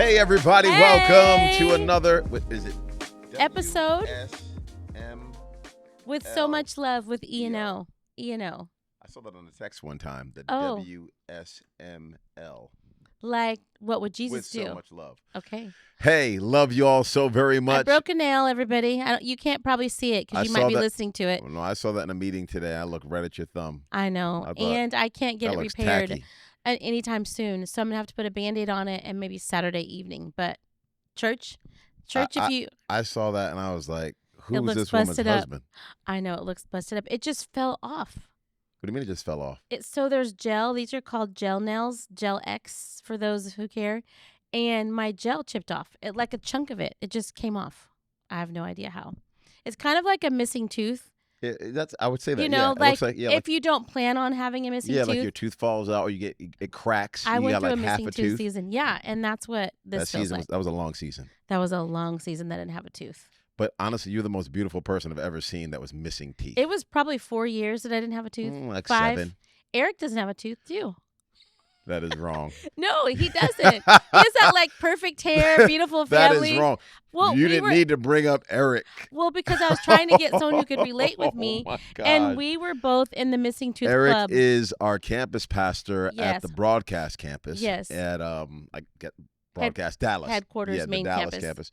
Hey, everybody. Hey. Welcome to another, what is it? Episode WSM. with so much love with E&O. E&O. I saw that on the text one time, the Oh. WSML. Like, what would Jesus With do? so much love. Okay. Hey, love you all so very much. I broke a nail, everybody. You can't probably see it because you might be listening to it. Oh, no, I saw that in a meeting today. I looked right at your thumb. I know. And I can't get it repaired anytime soon. So I'm going to have to put a Band-Aid on it and maybe Saturday evening. But church, if you... I saw that and I was like, who's this woman's busted up. husband? I know. It looks busted up. It just fell off. What do you mean it just fell off? So there's gel. These are called gel nails, Gel X for those who care. And my gel chipped off. Like a chunk of it. It just came off. I have no idea how. It's kind of like a missing tooth. I would say that. You know, yeah. If you don't plan on having a missing tooth. Yeah, like your tooth falls out or it cracks. I went through got a half missing a tooth season. Yeah, and that's what this feels like. That was a long season. That was a long season that didn't have a tooth. But honestly, you're the most beautiful person I've ever seen that was missing teeth. It was probably 4 years that I didn't have a tooth. Like 5. 7. Eric doesn't have a tooth, too. That is wrong. No, he doesn't. He has that like perfect hair, beautiful family. That is wrong. Well, you didn't need to bring up Eric. Well, because I was trying to get someone who could relate with me. Oh my God. And we were both in the Missing Tooth Eric Club. Eric is our campus pastor at the broadcast campus. Yes. At broadcast Dallas. Headquarters, main Dallas campus.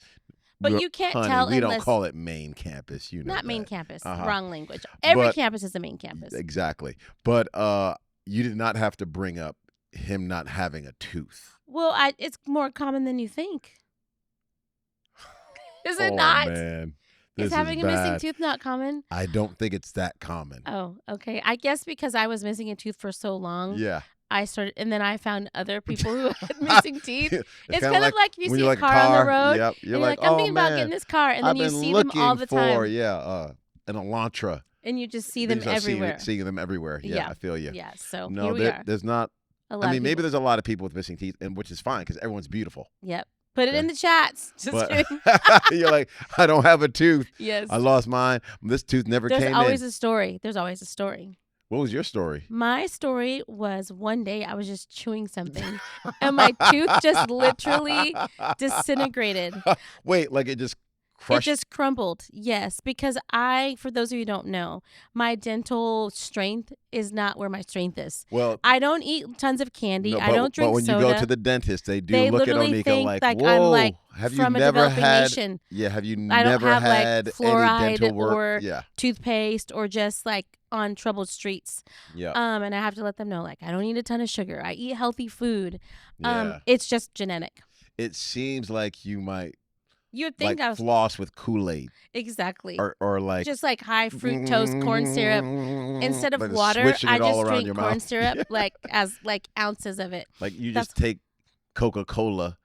But you can't tell we unless... don't call it main campus. You know Not that. main campus. Uh-huh. Wrong language. Every campus is the main campus. Exactly. But you did not have to bring up him not having a tooth. Well, it's more common than you think. Is it not? Man. Is having a missing tooth not common? I don't think it's that common. Oh, okay. I guess because I was missing a tooth for so long. Yeah. I started, and then I found other people who had missing teeth. It's kind of like if you see a car on the road. Yep. You're like, I'm thinking about getting this car, and then you see them all the time. An Elantra. And you just see them everywhere. Seeing them everywhere. Yeah, I feel you. Yeah, so no, here we are. There's not. Maybe there's a lot of people with missing teeth, and which is fine because everyone's beautiful. Yep. Put it in the chats. Just kidding. You're like, I don't have a tooth. Yes. I lost mine. This tooth never came in. There's always a story. There's always a story. What was your story? My story was one day I was just chewing something, and my tooth just literally disintegrated. Wait, like it just crushed? It just crumbled, yes, because for those of you who don't know, my dental strength is not where my strength is. Well, I don't eat tons of candy. I don't drink soda. But when you go to the dentist, they look at Oneka think like, whoa, I'm like have you from never a developing had? Nation. Yeah, have you I don't never have had like fluoride any dental work? or toothpaste or just like on troubled streets. Yeah. And I have to let them know like I don't eat a ton of sugar. I eat healthy food. Yeah. It's just genetic. It seems like you might. You would think like I was floss with Kool-Aid. Exactly. Or like just like high fructose corn syrup. Instead of water, I just drink corn syrup like as like ounces of it. Like you just take Coca-Cola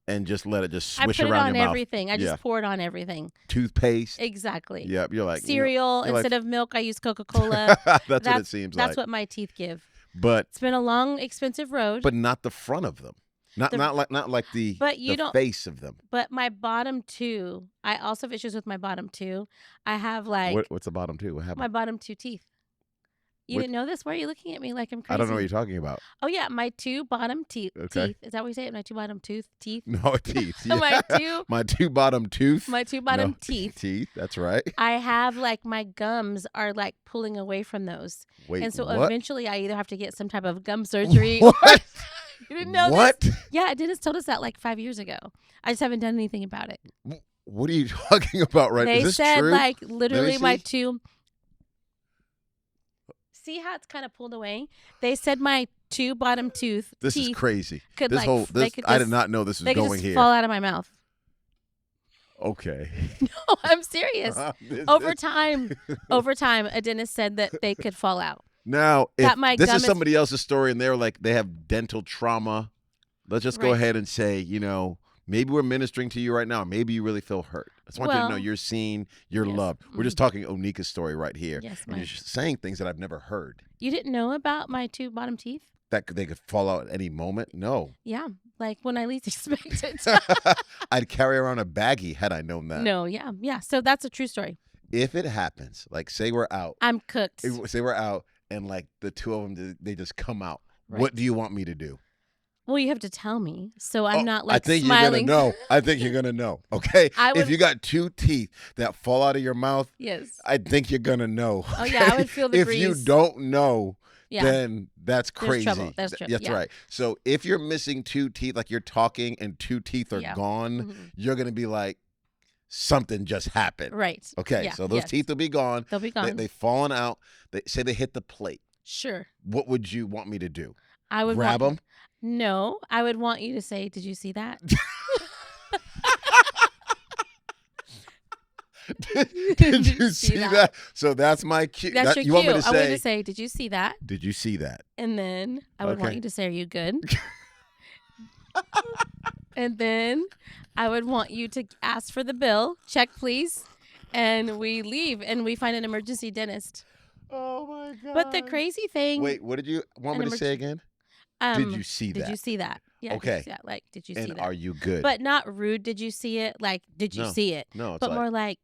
and just let it just swish around your mouth. I put it on everything. I just pour it on everything. Toothpaste. Exactly. Yep. You're like cereal instead of milk. I use Coca-Cola. That's what it seems like. That's what my teeth give. But it's been a long, expensive road. But not the front of them. Not like the face of them. But my bottom two, I also have issues with my bottom two. I have like what's the bottom two? What happened? My bottom two teeth. You didn't know this? Why are you looking at me like I'm crazy? I don't know what you're talking about. Oh yeah, my two bottom teeth. Okay. Is that what you say? My two bottom teeth? No, teeth. Yeah. my two bottom tooth. My two bottom teeth. Teeth. That's right. I have like my gums are like pulling away from those. Wait, and so what? eventually I either have to get some type of gum surgery what? You didn't know what? this? Yeah, a dentist told us that like 5 years ago. I just haven't done anything about it. What are you talking about right now? Is this true? They said like literally my two. See how it's kind of pulled away? They said my two bottom teeth. This is crazy. Could I did not know this was they going could just here. Fall out of my mouth. Okay. No, I'm serious. Over time, a dentist said that they could fall out. Now, if this is somebody else's story and they're like, they have dental trauma, let's just go ahead and say, maybe we're ministering to you right now. Maybe you really feel hurt. I just want you to know you're seen, you're loved. We're just talking Oneka's story right here. Yes, and you're saying things that I've never heard. You didn't know about my two bottom teeth? That they could fall out at any moment? No. Yeah, like when I least expect it. I'd carry around a baggie had I known that. No, yeah. So that's a true story. If it happens, like say we're out. I'm cooked. Say we're out and like the two of them, they just come out. Right. What do you want me to do? Well, you have to tell me, so I'm not like I think smiling. You're gonna know. I think you're gonna know. Okay. If you got 2 teeth that fall out of your mouth, yes, I think you're gonna know. Okay? Oh yeah, I would feel the if breeze. you don't know, yeah. then that's crazy. There's trouble. That's right. So if you're missing 2 teeth, like you're talking and 2 teeth are gone, you're gonna be like, something just happened. Right. Okay. Yeah. So those teeth will be gone. They'll be gone. They've fallen out. They say they hit the plate. Sure. What would you want me to do? I would grab them. No, I would want you to say, "Did you see that?" Did you see that? So that's my cue. That's your you cue. Want me to say, I want you to say, "Did you see that?" Did you see that? And then I would want you to say, "Are you good?" And then I would want you to ask for the bill. Check, please. And we leave and we find an emergency dentist. Oh my God. But the crazy thing. Wait, what did you want me to say again? Did you see that? Did you see that? Yeah. Okay. Did you see that? Like, did you see that? And are you good? But not rude. Did you see it? Like, did you see it? No, it's but more like,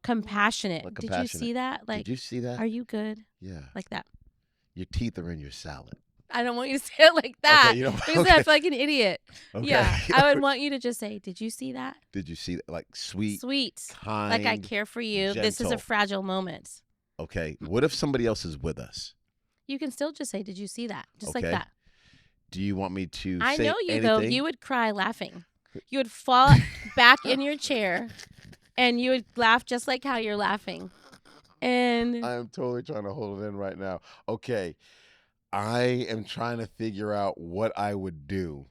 compassionate. Like did you see that? Like, did you see that? Are you good? Yeah. Like that. Your teeth are in your salad. I don't want you to say it like that. Okay, because I feel like an idiot. Okay. Yeah. I would want you to just say, "Did you see that?" Did you see that? Like sweet, kind, like I care for you. gentle. This is a fragile moment. Okay. What if somebody else is with us? You can still just say, "Did you see that?" Just like that. Do you want me to I say know you, anything? though. You would cry laughing. You would fall back in your chair, and you would laugh just like how you're laughing. And I'm totally trying to hold it in right now. Okay. I am trying to figure out what I would do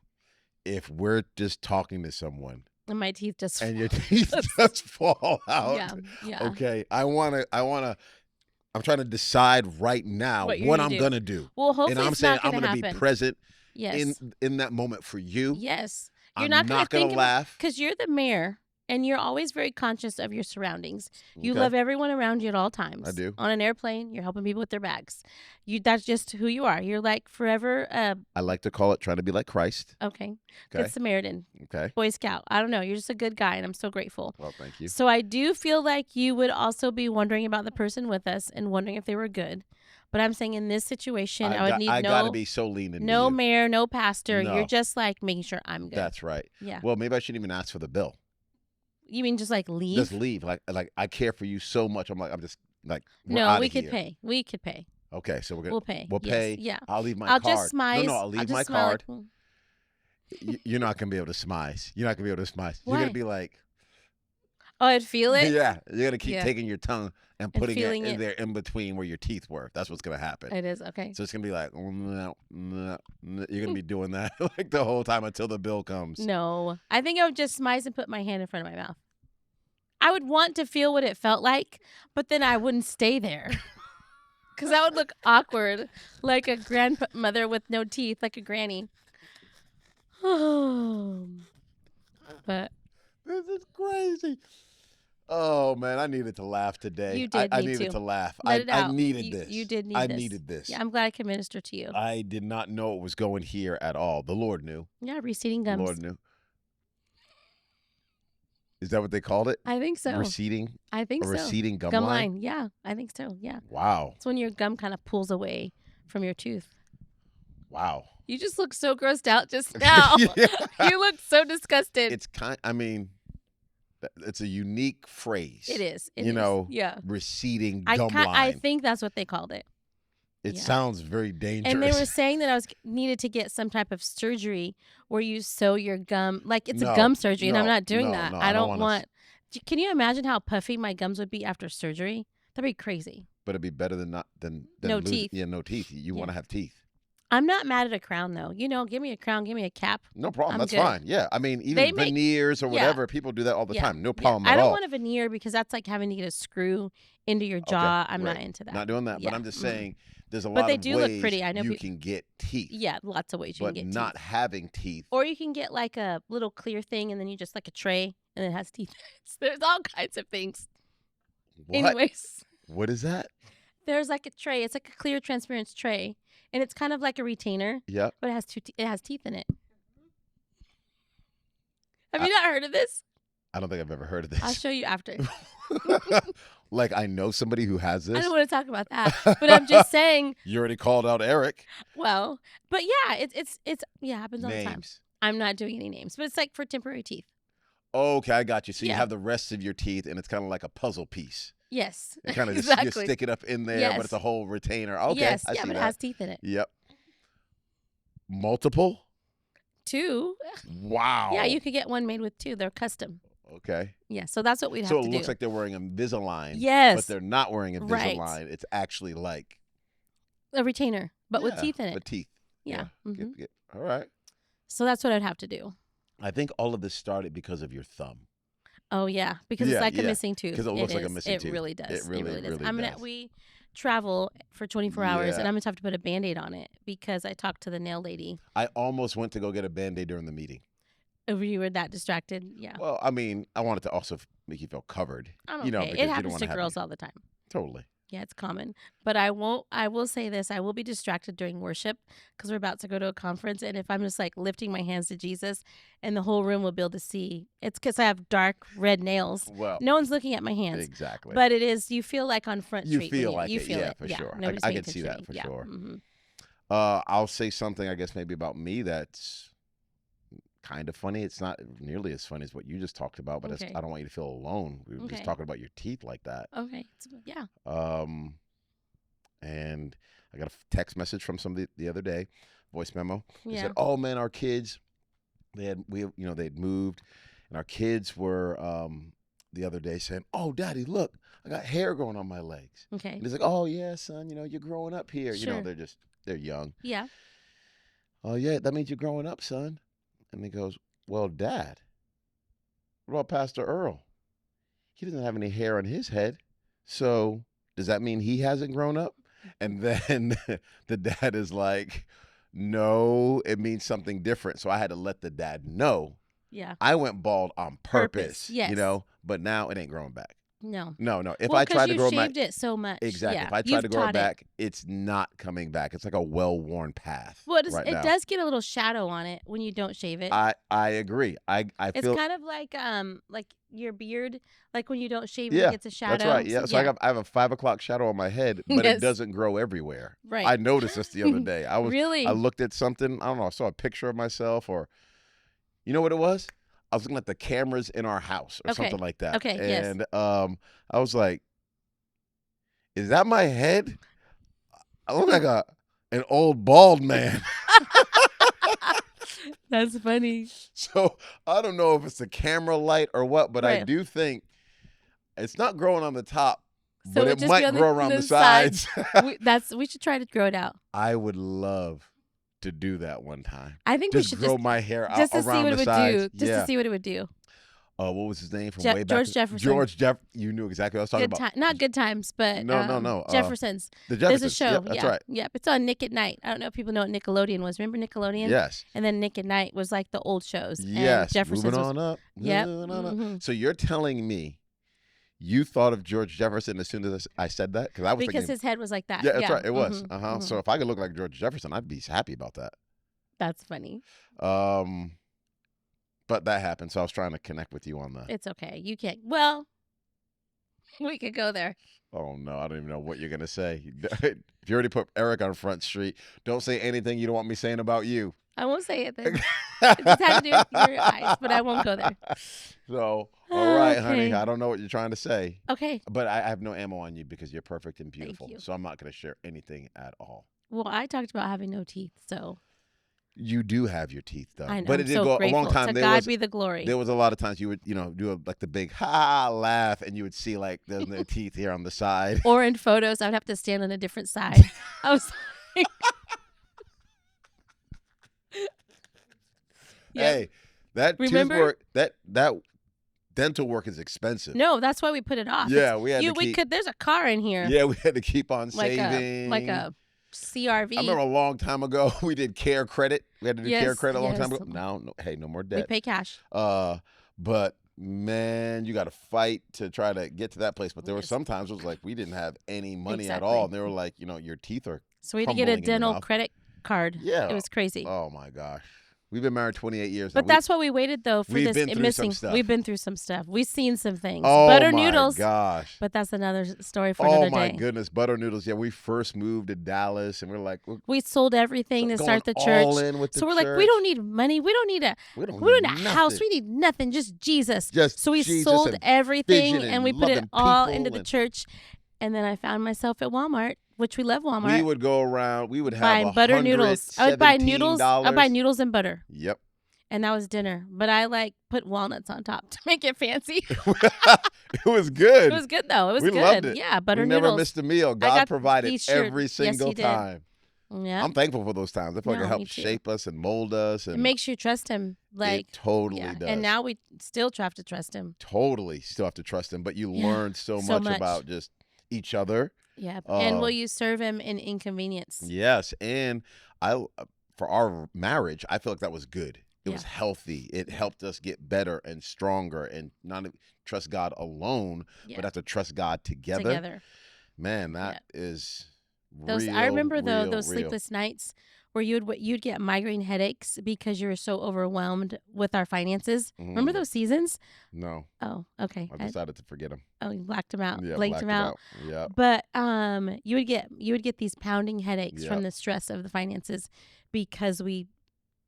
if we're just talking to someone. And my teeth just and your teeth just fall out. Yeah. Okay. I'm trying to decide right now what I'm going to do. Well, hopefully and I'm it's saying not I'm going to be present yes. in that moment for you. Yes. You're not going to laugh. Because you're the mayor. And you're always very conscious of your surroundings. You love everyone around you at all times. I do. On an airplane, you're helping people with their bags. That's just who you are. You're like forever. I like to call it trying to be like Christ. Okay. Good Samaritan. Okay. Boy Scout. I don't know. You're just a good guy, and I'm so grateful. Well, thank you. So I do feel like you would also be wondering about the person with us and wondering if they were good. But I'm saying in this situation, I would need I gotta be so lean into no you. mayor, no pastor. No. You're just like making sure I'm good. That's right. Yeah. Well, maybe I shouldn't even ask for the bill. You mean just like leave? Just leave. Like I care for you so much. I'm just like no. We could pay. We could pay. Okay, so we'll pay. We'll pay. Yeah. I'll leave my card. I'll just smile. No, I'll leave my card. Like, You're not gonna be able to smile. You're not gonna be able to smile. Why? You're gonna be like, oh, I'd feel it. Yeah, you're gonna keep taking your tongue and putting it in it. there in between where your teeth were. That's what's gonna happen. It is okay. So it's gonna be like, you're gonna be doing that like the whole time until the bill comes. No, I think I would just smile and put my hand in front of my mouth. I would want to feel what it felt like, but then I wouldn't stay there. Because that would look awkward, like a grandmother with no teeth, like a granny. But this is crazy. Oh man, I needed to laugh today. You did. I needed to laugh. I needed this. You did need this. I needed this. Yeah, I'm glad I could minister to you. I did not know it was going here at all. The Lord knew. Yeah, receding gums. The Lord knew. Is that what they called it? I think so. Receding? I think so. Receding gum line? Yeah, I think so. Yeah. Wow. It's when your gum kind of pulls away from your tooth. Wow. You just look so grossed out just now. You look so disgusted. It's it's a unique phrase. It is. Yeah. Receding gum line. I think that's what they called it. It sounds very dangerous. And they were saying that I needed to get some type of surgery where you sew your gum. Like it's a gum surgery, and I'm not doing that. No, I don't want. Can you imagine how puffy my gums would be after surgery? That'd be crazy. But it'd be better than no teeth. Yeah, no teeth. You want to have teeth. I'm not mad at a crown though. Give me a crown, give me a cap. No problem. That's good. fine. Yeah, I mean, even veneers or whatever, people do that all the time. No problem at all. I don't want a veneer because that's like having to get a screw into your jaw. I'm not into that. Not doing that. Yeah. But I'm just saying. There's a but lot they of do ways look pretty. I know you can get teeth. Yeah, lots of ways you can get teeth. But not having teeth. Or you can get like a little clear thing and then you just like a tray and it has teeth. There's all kinds of things. What? Anyways. What is that? There's like a tray. It's like a clear transparent tray. And it's kind of like a retainer. Yeah. But it has teeth in it. Have you not heard of this? I don't think I've ever heard of this. I'll show you after. Like, I know somebody who has this. I don't want to talk about that, but I'm just saying. You already called out Eric. Well, but yeah, it's happens all the time. Names. I'm not doing any names, but it's like for temporary teeth. Okay, I got you. So you Yeah. have the rest of your teeth, and it's kind of like a puzzle piece. Yes. You kind of exactly. just you stick it up in there, Yes. but it's a whole retainer. Okay, yes. I Yeah, see but that. it has teeth in it. Yep. Multiple? 2. Wow. Yeah, you could get one made with 2. They're custom. Okay. Yeah, so that's what we'd have So to it do. looks like they're wearing Invisalign. Yes. But they're not wearing Invisalign. Right. It's actually like a retainer, but with teeth in it. With teeth. Yeah. Mm-hmm. All right. So that's what I'd have to do. I think all of this started because of your thumb. Oh yeah, because it's like a missing tooth. Because it looks like a missing tooth. It really does. It really does. We travel for 24 hours, and I'm gonna have to put a Band-Aid on it because I talked to the nail lady. I almost went to go get a Band-Aid during the meeting. Oh, you were that distracted? Yeah. Well, I mean, I wanted to also make you feel covered. I'm okay. It happens to girls all the time. Totally. Yeah, it's common. But I will say this. I will be distracted during worship because we're about to go to a conference. And if I'm just like lifting my hands to Jesus and the whole room will be able to see, it's because I have dark red nails. Well, no one's looking at my hands. Exactly. But it is, you feel like on Front Street. You feel like you it. feel Yeah, it. for sure. Nobody's I paying can see attention that to me. for sure. Mm-hmm. I'll say something, I guess, maybe about me that's kind of funny. It's not nearly as funny as what you just talked about, but I don't want you to feel alone. We were just talking about your teeth like that. Okay. Yeah. And I got a text message from somebody the other day, voice memo. They said, "Oh man, our kids, they'd moved, and our kids were the other day saying, 'Oh, Daddy, look, I got hair growing on my legs.'" Okay. And he's like, "Oh yeah, son, you're growing up here." Sure. They're young. Yeah. "Oh yeah, that means you're growing up, son." And he goes, "Well, Dad, what about Pastor Earl? He doesn't have any hair on his head, so does that mean he hasn't grown up?" And then the dad is like, "No, it means something different." So I had to let the dad know. Yeah. I went bald on purpose. Yes. But now it ain't growing back. No. If I try to grow back, shaved it so much. exactly. Yeah. If I try to grow it back, it's not coming back. It's like a well-worn path. Well, it does get a little shadow on it when you don't shave it. I agree. I it's feel kind of like your beard, like when you don't shave it, yeah, it gets a shadow. That's right. Yeah. So I have a 5 o'clock shadow on my head, but Yes. it doesn't grow everywhere. Right. I noticed this the other day. Really? I looked at something. I don't know. I saw a picture of myself, or you know what it was? I was looking at the cameras in our house or something like that. Okay. Yes. And I was like, "Is that my head? I look like an old bald man." That's funny. So I don't know if it's the camera light or what, but I do think it's not growing on the top, but it might grow around the sides. We should try to grow it out. I would love to do that one time. I think just we should grow my hair out just to around see what the it would sides. do. Just to see what it would do. What was his name from way back? George Jefferson. You knew exactly what I was talking about. Not Good Times, but no. Jefferson's. The Jeffersons. There's a show. Yep, that's right. Yep. It's on Nick at Night. I don't know if people know what Nickelodeon was. Remember Nickelodeon? Yes. And then Nick at Night was like the old shows. Yes. And Jefferson's Moving on up. Yep. Mm-hmm. So you're telling me you thought of George Jefferson as soon as I said that? Because I was because his head was like that. Yeah, that's right. It was. Mm-hmm. Mm-hmm. So if I could look like George Jefferson, I'd be happy about that. That's funny. But that happened, so I was trying to connect with you on that. It's okay. You can't. Well, we could go there. Oh, no. I don't even know what you're going to say. If you already put Eric on Front Street, don't say anything you don't want me saying about you. I won't say it then. It just has to do with your eyes, but I won't go there. So, all right, honey. I don't know what you're trying to say. Okay. But I have no ammo on you because you're perfect and beautiful. Thank you. So I'm not going to share anything at all. Well, I talked about having no teeth, so. You do have your teeth, though. I know. But it did go a long time. To God be the glory. There was a lot of times you would, do like the big ha laugh, and you would see like there's no teeth here on the side. Or in photos, I would have to stand on a different side. I was like, Hey, that tooth work, that dental work is expensive. No, that's why we put it off. Yeah, we had to keep. There's a car in here. Yeah, we had to keep on saving. Like a CRV. I remember a long time ago we did care credit. We had to do care credit a long time ago. Now, no more debt. We pay cash. But man, you got to fight to try to get to that place. But there were some times it was like we didn't have any money at all, and they were like, your teeth are. So we had to get a dental credit card. Yeah, it was crazy. Oh my gosh. We've been married 28 years now. But that's what we waited, though, for this missing. We've been through some stuff. We've seen some things. Oh, butter my noodles. Gosh. But that's another story for another day. Oh, my goodness. Butter noodles. Yeah, we first moved to Dallas, and we're like... we sold everything to start the church. All in with the so we're church. like, we don't need money. We don't need a house. We need nothing. Just Jesus. So we sold everything, and we put it all into the church. And then I found myself at Walmart, which we love Walmart. We would go around. We would have buying butter noodles. I would buy noodles. I'd buy noodles and butter. Yep. And that was dinner. But I put walnuts on top to make it fancy. It was good. It was good, though. It was good. Loved it. Yeah, butter noodles. We never missed a meal. God provided every single time. Yeah. I'm thankful for those times. I feel like it helps shape us and mold us. And it makes you trust him. It totally does. And now we still have to trust him. Totally still have to trust him. But you learn so much about just each other. Yeah. And will you serve him in inconvenience? Yes. And for our marriage, I feel like that was good. It was healthy. It helped us get better and stronger and not trust God alone, but have to trust God together. Man, that is real. I remember those sleepless nights where you'd get migraine headaches because you were so overwhelmed with our finances. Mm. Remember those seasons? No. Oh, okay. I decided to forget them. Oh, you blacked them out. Yeah, blanked them out. Yeah. But you would get these pounding headaches from the stress of the finances because we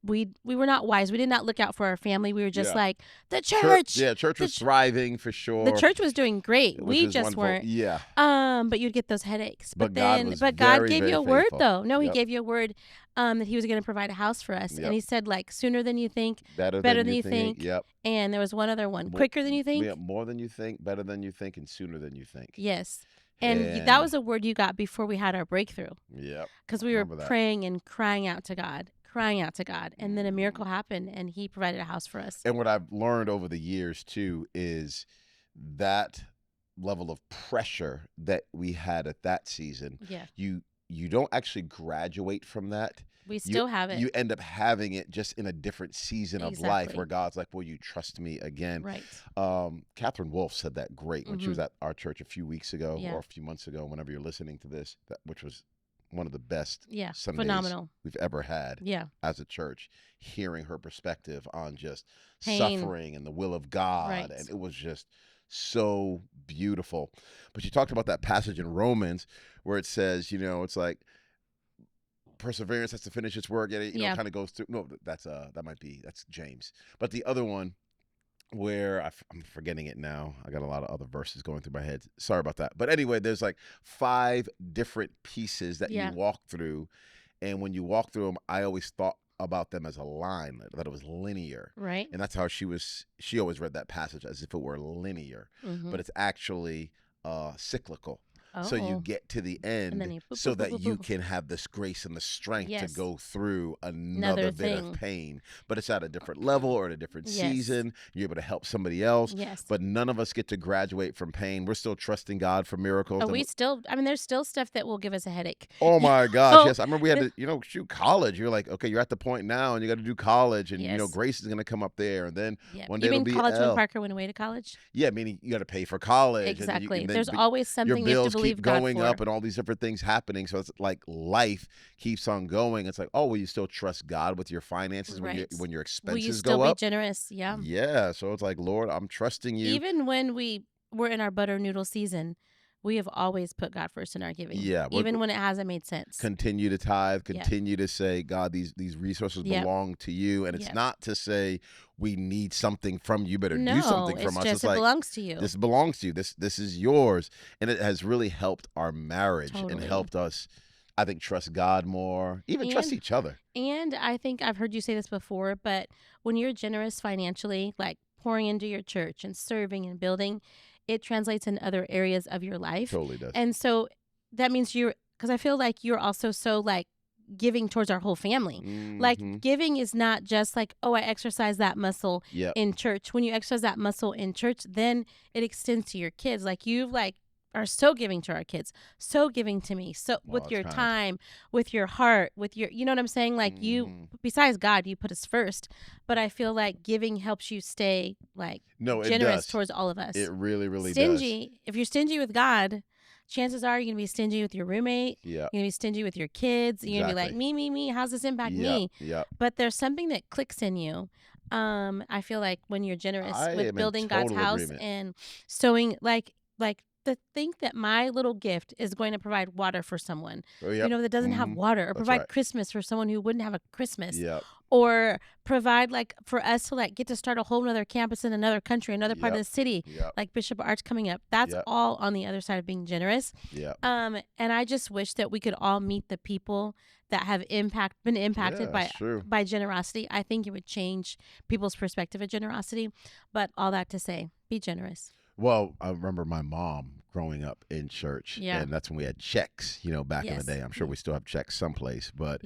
were not wise. We did not look out for our family. We were just like, the church. Church was thriving for sure. The church was doing great. We just weren't. Yeah. But you'd get those headaches. But God gave you a word, though. No, He gave you a word that He was going to provide a house for us. Yep. And He said, sooner than you think, better than you think. Yep. And there was one other one, quicker than you think. Yeah, more than you think, better than you think, and sooner than you think. Yes. And that was a word you got before we had our breakthrough. Yeah. Because we were praying and crying out to God. And then a miracle happened, and He provided a house for us. And what I've learned over the years too is that level of pressure that we had at that season. Yeah. You don't actually graduate from that. We still have it. You end up having it just in a different season of life where God's like, will you trust me again? Right. Catherine Wolfe said that great when she was at our church a few weeks ago or a few months ago, whenever you're listening to this, which was one of the best Sundays we've ever had as a church, hearing her perspective on just suffering and the will of God. Right. And it was just so beautiful. But you talked about that passage in Romans where it says, it's like perseverance has to finish its work. Kind of goes through. No, that's James. But the other one, where I'm forgetting it now. I got a lot of other verses going through my head. Sorry about that. But anyway, there's 5 different pieces that you walk through. And when you walk through them, I always thought about them as a line, that it was linear. Right. And that's how she always read that passage as if it were linear. Mm-hmm. But it's actually cyclical. So you get to the end so that you can have this grace and the strength to go through another bit of pain. But it's at a different level or at a different season. You're able to help somebody else. Yes. But none of us get to graduate from pain. We're still trusting God for miracles. There's still stuff that will give us a headache. Oh, my gosh. Yes. I remember we had to, college. You're like, okay, you're at the point now and you got to do college. And, grace is going to come up there. And then one day it'll be college when Parker went away to college? Yeah, meaning you got to pay for college. Exactly. There's always something you have to believe God going up and all these different things happening. So it's like life keeps on going. It's like, will you still trust God with your finances when your expenses go up? Will you still be generous? Yeah. Yeah. So it's like, Lord, I'm trusting you. Even when we were in our butter noodle season, we have always put God first in our giving. Yeah. Even when it hasn't made sense. Continue to tithe. Continue to say, God, these resources belong to you. And it's not to say we need something from you, better do something from us. It's like, it belongs to you. This belongs to you. This is yours. And it has really helped our marriage and helped us, I think, trust God more, even trust each other. And I think I've heard you say this before, but when you're generous financially, like pouring into your church and serving and building, it translates in other areas of your life. Totally does. And so that means because I feel like you're also so giving towards our whole family. Mm-hmm. Giving is not just I exercise that muscle in church. When you exercise that muscle in church, then it extends to your kids. You are so giving to our kids, so giving to me, so with your time, with your heart, with your, you know what I'm saying? You, besides God, you put us first. But I feel like giving helps you stay generous towards all of us. It really, really does. If you're stingy with God, chances are you're going to be stingy with your roommate. Yeah. You're going to be stingy with your kids. You're going to be like, me. How's this impact me? Yeah. But there's something that clicks in you. I feel like when you're generous with building God's house and sowing, like to think that my little gift is going to provide water for someone, that doesn't have water, or provide Christmas for someone who wouldn't have a Christmas, or provide for us to get to start a whole nother campus in another country, another part of the city, like Bishop Arts coming up. That's all on the other side of being generous. And I just wish that we could all meet the people that have been impacted by generosity. I think it would change people's perspective of generosity. But all that to say, be generous. Well, I remember my mom growing up in church, and that's when we had checks, back in the day. I'm sure we still have checks someplace, but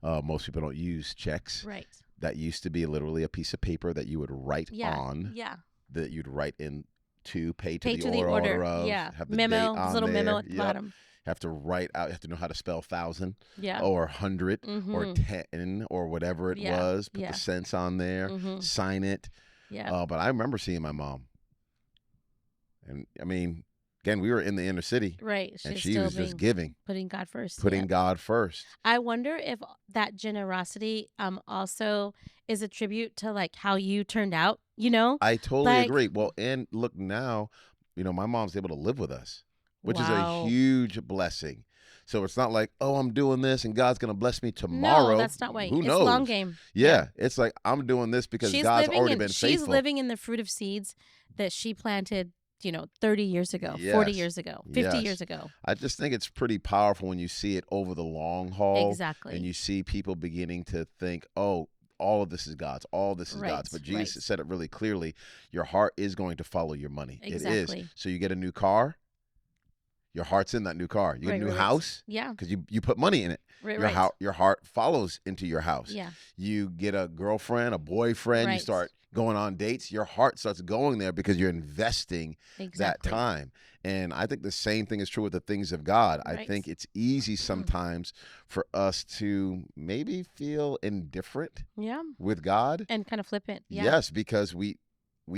most people don't use checks. Right. That used to be literally a piece of paper that you would write on. Yeah. That you'd write in to pay to the order of. Yeah. Have the memo, date on little there. memo at the bottom. Have to write out. You have to know how to spell 1,000. Or 100 or 10 or whatever it was. Put the cents on there. Sign it. Yeah. But I remember seeing my mom. And I mean, again, we were in the inner city. Right. And she was just giving. Putting God first. God first. I wonder if that generosity also is a tribute to how you turned out, I totally agree. Well, and look now, my mom's able to live with us, which is a huge blessing. So it's not like, oh, I'm doing this and God's going to bless me tomorrow. No, that's not why. Who knows? It's long game. Yeah. It's like, I'm doing this because God's already been faithful. She's living in the fruit of seeds that she planted 30 years ago, 40 years ago, 50 years ago. I just think it's pretty powerful when you see it over the long haul. Exactly. And you see people beginning to think, oh, all of this is God's. All this is God's. But Jesus said it really clearly. Your heart is going to follow your money. Exactly. It is. So you get a new car. Your heart's in that new car. You get a new house. Yeah. Because you put money in it. Your heart follows into your house. Yeah. You get a girlfriend, a boyfriend. You start going on dates, your heart starts going there because you're investing that time. And I think the same thing is true with the things of God. I think it's easy sometimes for us to maybe feel indifferent with God. And kind of flippant. Yeah. Yes, because we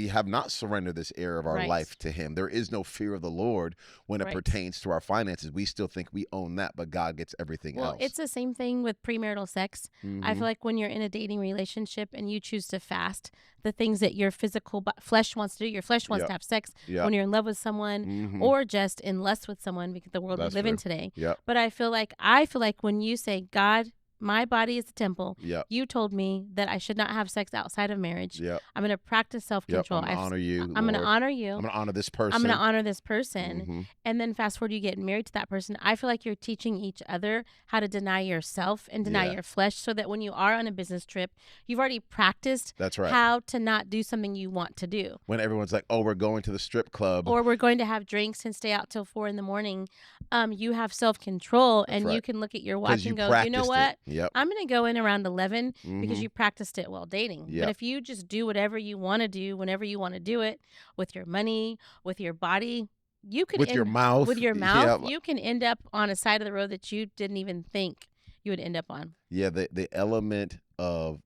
have not surrendered this area of our life to him. There is no fear of the Lord when it pertains to our finances. We still think we own that, but God gets everything else. Well, it's the same thing with premarital sex. I feel like when you're in a dating relationship and you choose to fast, the things that your physical flesh wants to do, your flesh wants to have sex when you're in love with someone or just in lust with someone, because the world we live in today. But I feel like when you say, God, my body is the temple. You told me that I should not have sex outside of marriage. I'm going to practice self-control. I'm going to honor you. I'm going to honor you. I'm going to honor this person. I'm going to honor this person. And then fast forward, you get married to that person. I feel like you're teaching each other how to deny yourself and deny your flesh, so that when you are on a business trip, you've already practiced how to not do something you want to do. When everyone's like, oh, we're going to the strip club. Or we're going to have drinks and stay out till 4 a.m. You have self-control and you can look at your watch and go, you know what? I'm going to go in around 11 because you practiced it while dating. But if you just do whatever you want to do, whenever you want to do it, with your money, with your body, you could with your mouth, you can end up on a side of the road that you didn't even think you would end up on. Yeah, the element of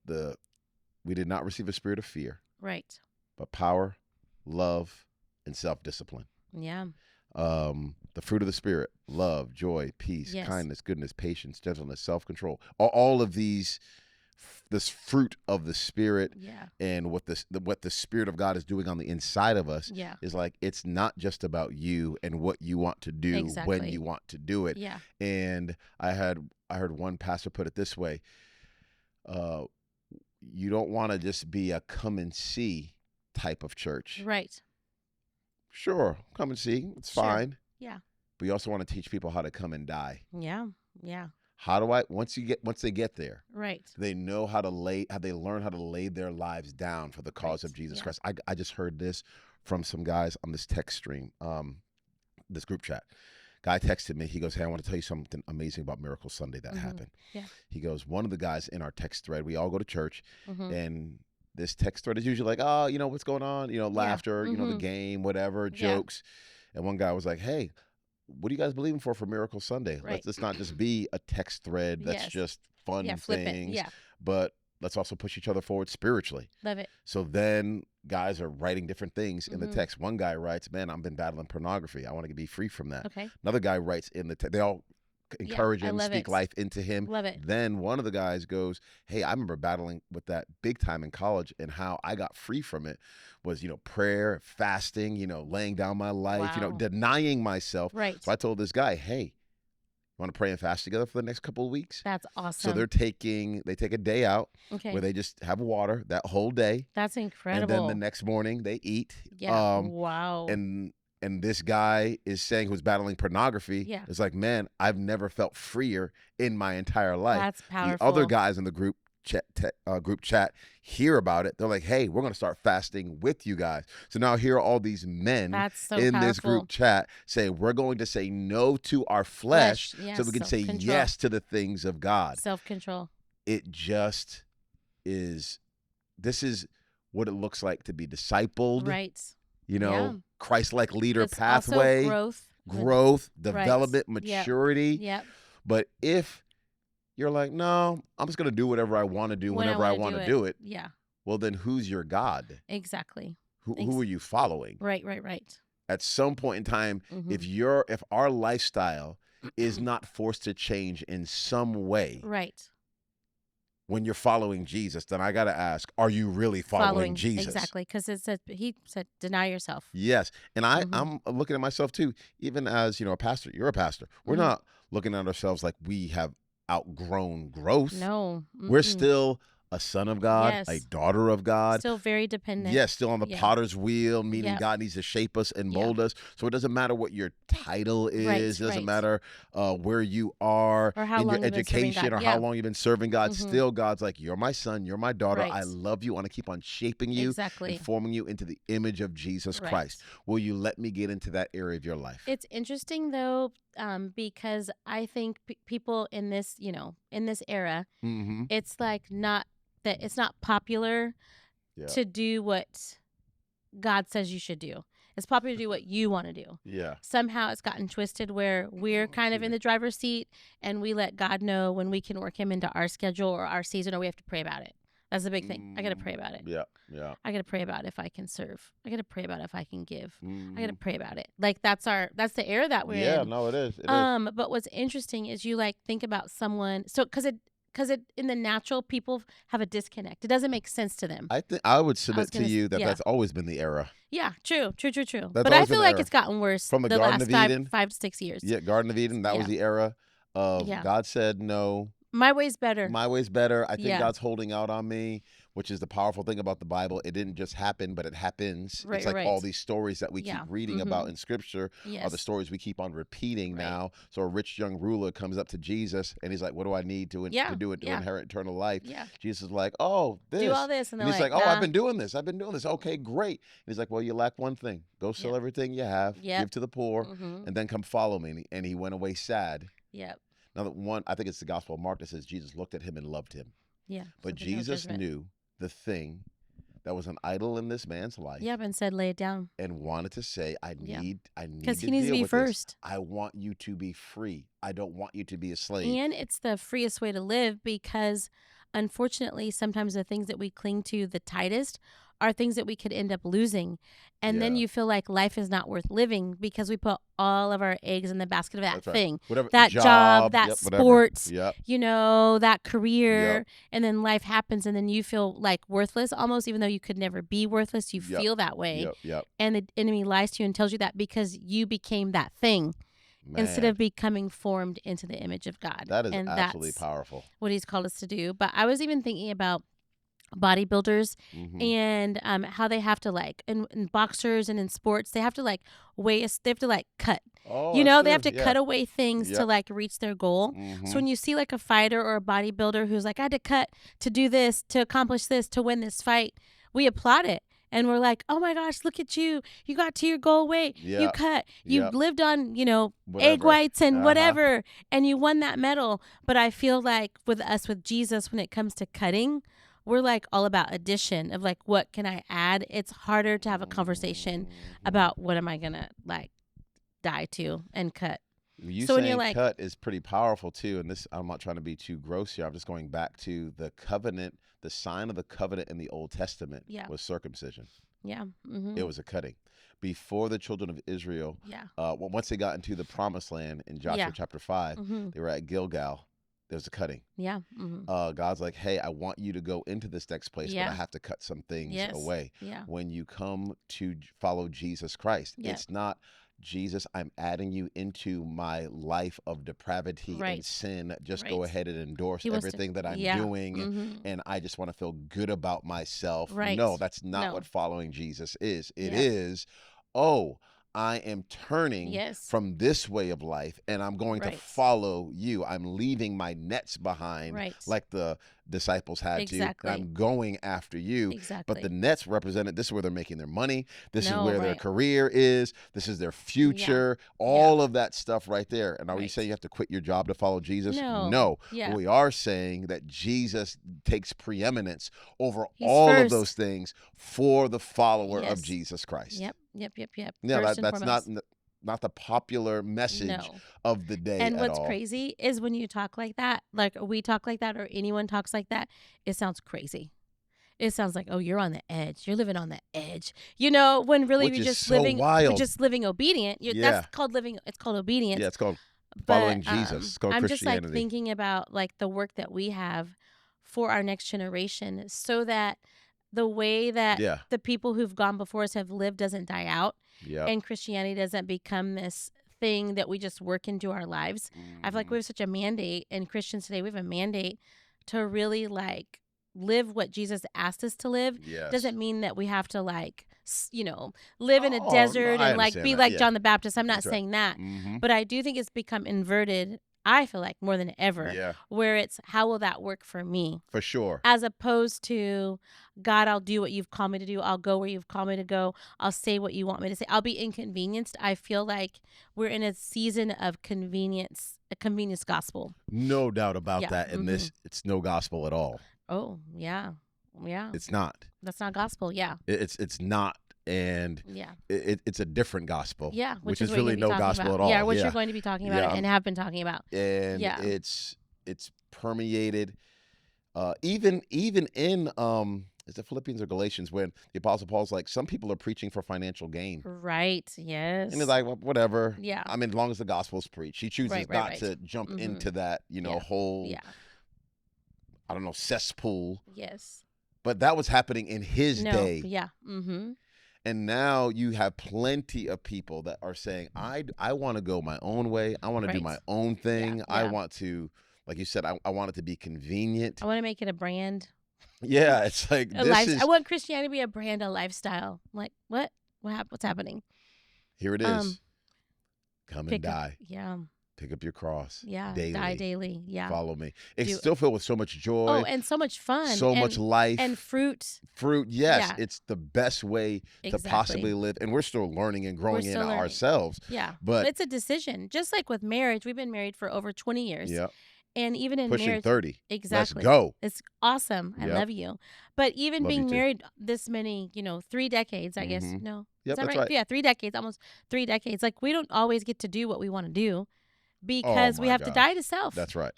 we did not receive a spirit of fear. Right. But power, love, and self-discipline. Yeah. The fruit of the Spirit: love, joy, peace, kindness, goodness, patience, gentleness, self-control. All of this fruit of the Spirit, and what the Spirit of God is doing on the inside of us is like, it's not just about you and what you want to do when you want to do it. Yeah. And I heard one pastor put it this way: you don't want to just be a come and see type of church. Right. Sure, come and see. It's fine. Yeah. But you also want to teach people how to come and die. Yeah. Yeah. How do once they get there, right? They know how they learn how to lay their lives down for the cause of Jesus Christ. I just heard this from some guys on this text stream, this group chat. Guy texted me. He goes, hey, I want to tell you something amazing about Miracle Sunday that happened. Yeah. He goes, one of the guys in our text thread, we all go to church, and this text thread is usually like, oh, what's going on? Laughter, the game, whatever, jokes. And one guy was like, hey, what are you guys believing for Miracle Sunday? Let's not just be a text thread that's just fun things. Yeah. But let's also push each other forward spiritually. Love it. So then guys are writing different things in the text. One guy writes, man, I've been battling pornography. I want to be free from that. Okay. Another guy writes in the text. They all encourage him, speak life into him. Love it. Then one of the guys goes, hey, I remember battling with that big time in college, and how I got free from it was, prayer, fasting, laying down my life, denying myself. Right. So I told this guy, hey, want to pray and fast together for the next couple of weeks? That's awesome. So they take a day out where they just have water that whole day. That's incredible. And then the next morning they eat. Yeah. Wow. And this guy is saying, who's battling pornography, is like, man, I've never felt freer in my entire life. That's powerful. The other guys in the group chat hear about it. They're like, hey, we're going to start fasting with you guys. So now here are all these men in this group chat saying, we're going to say no to our flesh so we can say yes to the things of God. Self-control. It just is, this is what it looks like to be discipled. Right. Christ-like leader it's pathway. Also growth, development, maturity. Yep. But if you're like, no, I'm just going to do whatever I want to do whenever I want to do it. Yeah. Well, then who's your God? Exactly. Who are you following? Right. At some point in time, if our lifestyle is not forced to change in some way. Right. When you're following Jesus, then I got to ask, are you really following Jesus? Exactly, because he said, deny yourself. Yes, and I'm looking at myself too, even as, a pastor. You're a pastor. We're not looking at ourselves like we have outgrown growth. No. We're still a son of God, a daughter of God. Still very dependent. Yes, still on the potter's wheel, meaning God needs to shape us and mold us. So it doesn't matter what your title is. It doesn't matter where you are or how in long your education or how long you've been serving God. Still, God's like, you're my son, you're my daughter. I love you. I want to keep on shaping you and forming you into the image of Jesus Christ. Will you let me get into that area of your life? It's interesting, though, because I think people in this, in this era, it's like it's not popular to do what God says you should do. It's popular to do what you want to do. Yeah. Somehow it's gotten twisted where we're kind of in the driver's seat and we let God know when we can work him into our schedule or our season, or we have to pray about it. That's the big thing. I got to pray about it. Yeah. I got to pray about if I can serve. I got to pray about if I can give. I got to pray about it. Like that's the era that we're in. Yeah, no, it is. But what's interesting is you think about someone. So because in the natural, people have a disconnect. It doesn't make sense to them. I would submit to you that that's always been the era. Yeah, true. But I feel like it's gotten worse from the Garden last of Eden, 5 to 6 years. Yeah, Garden of Eden. That was the era of God said no. My way's better. My way's better. I think God's holding out on me, which is the powerful thing about the Bible. It didn't just happen, but it happens. It's like all these stories that we keep reading about in Scripture are the stories we keep on repeating now. So a rich young ruler comes up to Jesus, and he's like, what do I need to do it to inherit eternal life? Yeah. Jesus is like, oh, this. Do all this. And he's like, oh, I've been doing this. Okay, great. And he's like, well, you lack one thing. Go sell everything you have, give to the poor, and then come follow me. And he went away sad. Yep. Now, I think it's the Gospel of Mark that says Jesus looked at him and loved him. Yeah. But Jesus knew the thing that was an idol in this man's life. Yep, and said, lay it down. And wanted to say, I need because he needs to be first. I want you to be free. I don't want you to be a slave. And it's the freest way to live because, unfortunately, sometimes the things that we cling to the tightest are things that we could end up losing. And then you feel like life is not worth living because we put all of our eggs in the basket of that thing. Whatever, that job, that sports, whatever. That career. And then life happens and then you feel like worthless almost, even though you could never be worthless. You feel that way. And the enemy lies to you and tells you that because you became that thing. Man. Instead of becoming formed into the image of God. That is absolutely powerful. What he's called us to do. But I was even thinking about bodybuilders and how they have to in boxers and in sports they have to they have to cut they have to cut away things to reach their goal. So when you see a fighter or a bodybuilder who's like, I had to cut to do this, to accomplish this, to win this fight, we applaud it. And we're like, oh my gosh, look at you. You got to your goal weight. You cut. You lived on, egg whites and whatever. And you won that medal. But I feel like with Jesus, when it comes to cutting, we're all about addition of what can I add? It's harder to have a conversation about what am I going to die to and cut. You So when you're saying like, cut is pretty powerful too, and this I'm not trying to be too gross here. I'm just going back to the covenant. The sign of the covenant in the Old Testament yeah, was circumcision. yeah, It was a cutting. Before the children of Israel, yeah, once they got into the promised land in yeah, Joshua chapter 5, they were at Gilgal. There was a cutting. yeah, God's like, hey, I want you to go into this next place, but I yeah, have to cut some things yes, away. yeah, When you come to follow Jesus Christ, yeah, it's not, Jesus, I'm adding you into my life of depravity and right, sin. Just go right. ahead and endorse He wants to, everything that I'm yeah, doing, and I just want to feel good about myself. right, No, that's not no, what following Jesus is. It yep, is, oh, I am turning yes, from this way of life and I'm going to right, follow you. I'm leaving my nets behind right, like the disciples had to, and exactly, I'm going after you. But the exactly. nets represented, this is where they're making their money. This is No, where their right, career is. This is their yeah, future. yeah, All of that stuff right there. And are we right. saying you have to quit your job to follow Jesus? No, No. But yeah, we are saying that Jesus takes preeminence over he's all of those first. things for the follower of Yes, Jesus Christ. yep, yep, yep, yep. Yeah, First and that's not foremost. not the popular message No. of the day And at what's all. crazy is when you talk like that, like we talk like that, or anyone talks like that, it sounds crazy. It sounds like, oh, you're on the edge. You're living on the edge. When really Which is so we're wild. just living obedient. Yeah. That's called living. It's called Yeah, obedience. it's called But following Jesus. It's called I'm just like Christianity. thinking about like the work that we have for our next generation, so that the way that Yeah. the people who've gone before us have lived doesn't die out, Yep. and Christianity doesn't become this thing that we just work into our lives. I feel like we have such a mandate, and Christians today, we have a mandate to really like live what Jesus asked us to live. Yes. Doesn't mean that we have to like live in a Oh, no, desert I and like understand be that. like Yeah. John the Baptist. I'm not That's right. saying that, Mm-hmm. but I do think it's become inverted. I feel like more than ever, Yeah, where it's how will that work for me, for sure. as opposed to God, I'll do what you've called me to do. I'll go where you've called me to go. I'll say what you want me to say. I'll be inconvenienced. I feel like we're in a season of convenience, a convenience gospel. No doubt about Yeah. that. And this, it's no gospel at all. Oh, yeah. Yeah. It's not. That's not gospel. Yeah. It's not. And Yeah. it's a different gospel. Yeah. Which is is what you're really gonna be no talking gospel about. at all. Yeah. Which Yeah. you're going to be talking about Yeah. and have been talking about. And Yeah. it's permeated even in is it Philippians or Galatians, when the Apostle Paul's like, some people are preaching for financial gain. Right. Yes. And he's like, well, whatever. Yeah. I mean, as long as the gospel's preached. He chooses not Right. to jump Mhm. into that, Yeah. whole, Yeah. I don't know, cesspool. Yes. But that was happening in his No. day. Yeah. Mm-hmm. And now you have plenty of people that are saying, I want to go my own way. I want to do Right. my own thing. Yeah. I Yeah. want to, like you said, I want it to be convenient. I want to make it a brand. Yeah, it's like I want Christianity to be a brand, a lifestyle. I'm like, what? What's happening? Here it is. Come and Pick up, die. yeah. Pick up your cross. Yeah. Daily. Die daily. Yeah. Follow me. It's Do- still filled with so much joy. Oh, and so much fun. So much life. And fruit. Fruit, yes. Yeah. It's the best way to possibly live. And we're still learning and growing in ourselves. Yeah. But it's a decision. Just like with marriage, we've been married for over 20 years. Yeah. And even in pushing marriage, 30. exactly. Let's go. It's awesome. I Yep. love you. But even Love you being too. married this many, 3 decades, I guess. Mhm. No. Yep, Is that that's right? right. Yeah, 3 decades, almost 3 decades. Like we don't always get to do what we want to do because we my have to gosh. die to self. That's right.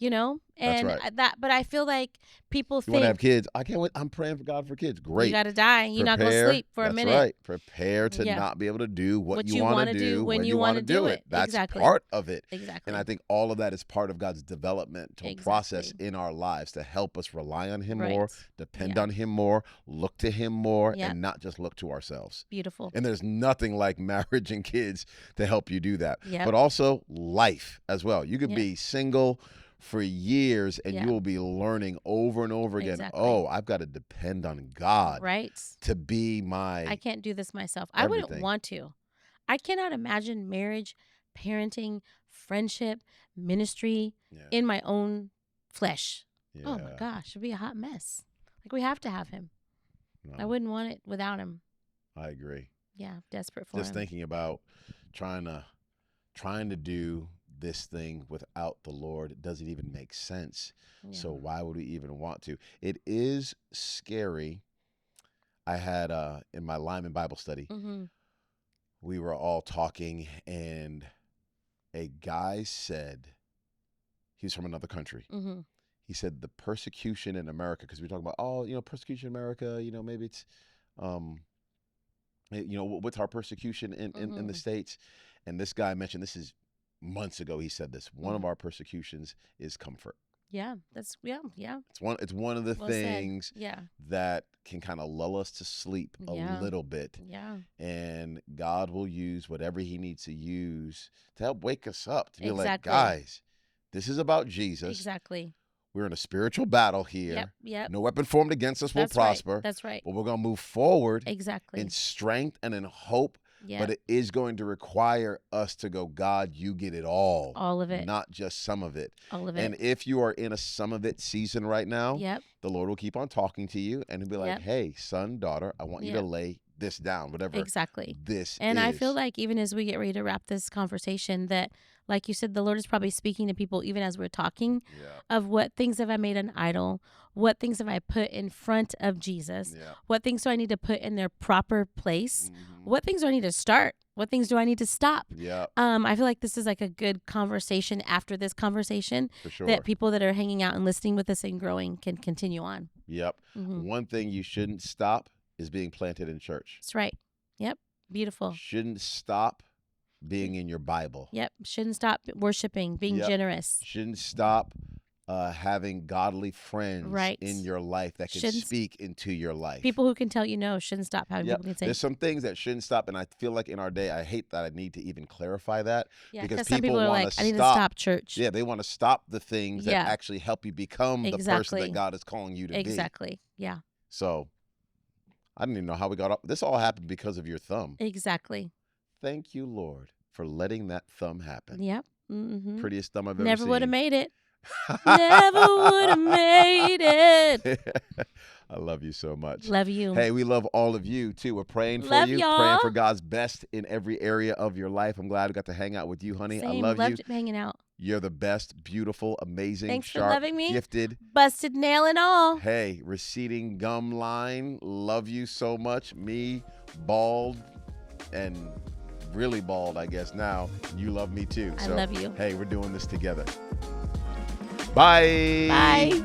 And right. but I feel like people You want to have think kids? I can't wait. I'm praying for God for kids. Great. you got to die. You're not going to sleep for a minute. That's right. Prepare to Yeah. not be able to do what you wanna want to do when you want to do it. That's Exactly. part of it. Exactly. And I think all of that is part of God's developmental process Exactly. in our lives to help us rely on Him Right. more, depend Yeah. on Him more, look to Him more, Yeah. and not just look to ourselves. Beautiful. And there's nothing like marriage and kids to help you do that. Yep. But also life as well. You could Yep. be single for years and Yeah. you will be learning over and over again, Exactly. oh, I've got to depend on God Right. to be my I can't do this myself. I wouldn't everything. want to. I cannot imagine marriage, parenting, friendship, ministry Yeah. in my own flesh. Yeah. Oh my gosh, it'd be a hot mess. Like we have to have him. No, I wouldn't want it without him. I agree. Yeah, desperate for Just him. thinking about trying to do this thing without the Lord, it doesn't even make sense. Yeah. So why would we even want to? It is scary. I had in my Lyman Bible study, Mhm. we were all talking and a guy said, he's from another country. Mm-hmm. He said the persecution in America, because we're talking about, persecution in America, maybe it's, what's our persecution in the States? And this guy mentioned, this is months ago, he said this, one of our persecutions is comfort. Yeah, yeah. It's one of the things that can kind of lull us to sleep a little bit. Yeah. And God will use whatever he needs to use to help wake us up, to be like, guys, this is about Jesus. Exactly. We're in a spiritual battle here. Yep. No weapon formed against us will prosper. That's right. But we're going to move forward in strength and in hope. Yep. But it is going to require us to go, God, you get it all. All of it. Not just some of it. All of it. And if you are in a some of it season right now, the Lord will keep on talking to you and he'll be like, hey, son, daughter, I want you to lay this down, whatever this and is. I feel like even as we get ready to wrap this conversation that, like you said, the Lord is probably speaking to people even as we're talking of what things have I made an idol, what things have I put in front of Jesus, what things do I need to put in their proper place, what things do I need to start, what things do I need to stop. I feel like this is like a good conversation after this conversation that people that are hanging out and listening with us and growing can continue on. One thing you shouldn't stop is being planted in church. That's right. Yep. Beautiful. Shouldn't stop being in your Bible. Yep. Shouldn't stop worshiping, being generous. Shouldn't stop having godly friends in your life that can speak into your life. People who can tell you no shouldn't stop having people can say. There's some things that shouldn't stop, and I feel like in our day, I hate that I need to even clarify that. Because some people are like, I need to stop church. Yeah, they want to stop the things that actually help you become the person that God is calling you to be. Exactly. Yeah. So I didn't even know how we got up. This all happened because of your thumb. Exactly. Thank you, Lord, for letting that thumb happen. Yep. Prettiest thumb I've ever seen. Never would have made it. Never would have made it. I love you so much. Love you. Hey, we love all of you, too. We're praying for you. Y'all. Praying for God's best in every area of your life. I'm glad we got to hang out with you, honey. Same. I love you. Loved hanging out. You're the best, beautiful, amazing, Thanks sharp, for loving me. gifted. Busted nail and all. Hey, receding gum line. Love you so much. Me, bald, and really bald, I guess, now. You love me, too. I love you. Hey, we're doing this together. Bye. Bye.